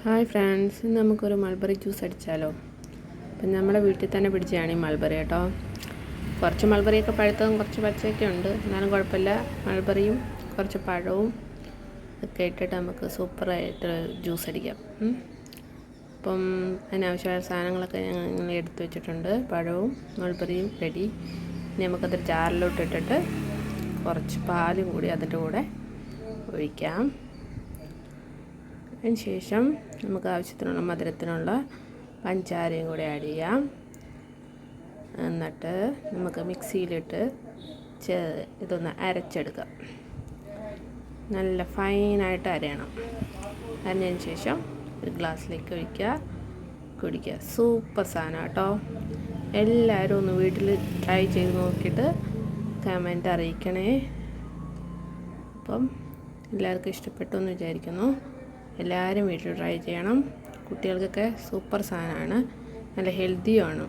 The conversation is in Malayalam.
ഹായ് ഫ്രണ്ട്സ്, ഇന്ന് നമുക്കൊരു മൾബറി ജ്യൂസ് അടിച്ചാലോ? അപ്പം നമ്മുടെ വീട്ടിൽ തന്നെ പിടിച്ചതാണ് ഈ മൾബറി കേട്ടോ. കുറച്ച് മൾബറിയൊക്കെ പഴുത്തതും കുറച്ച് പച്ചയൊക്കെ ഉണ്ട്, എന്നാലും കുഴപ്പമില്ല. മൾബറിയും കുറച്ച് പഴവും ഒക്കെ ഇട്ടിട്ട് നമുക്ക് സൂപ്പറായിട്ട് ജ്യൂസ് അടിക്കാം. അപ്പം അതിനാവശ്യമായ സാധനങ്ങളൊക്കെ ഞങ്ങൾ എടുത്തു വെച്ചിട്ടുണ്ട്. പഴവും മൾബറിയും റെഡി. ഇനി നമുക്കത് ജാറിലോട്ട് ഇട്ടിട്ട് കുറച്ച് പാലും കൂടി അതിൻ്റെ കൂടെ ഒഴിക്കാം. അതിന് ശേഷം നമുക്ക് ആവശ്യത്തിനുള്ള മധുരത്തിനുള്ള പഞ്ചാരയും കൂടി ആഡ് ചെയ്യാം. എന്നിട്ട് നമുക്ക് മിക്സിയിലിട്ട് ഇതൊന്ന് അരച്ചെടുക്കാം. നല്ല ഫൈനായിട്ട് അരയണം. അരഞ്ഞതിന് ശേഷം ഒരു ഗ്ലാസ്സിലേക്ക് ഒഴിക്കുക, കുടിക്കുക. സൂപ്പർ സാധനം കേട്ടോ. എല്ലാവരും ഒന്ന് വീട്ടിൽ ട്രൈ ചെയ്ത് നോക്കിയിട്ട് കമൻറ്റ് അറിയിക്കണേ. അപ്പം എല്ലാവർക്കും ഇഷ്ടപ്പെട്ടു എന്ന് വിചാരിക്കുന്നു. എല്ലാവരും വീട്ടിൽ ട്രൈ ചെയ്യണം. കുട്ടികൾക്കൊക്കെ സൂപ്പർ സാധനമാണ്, നല്ല ഹെൽത്തിയുമാണ്.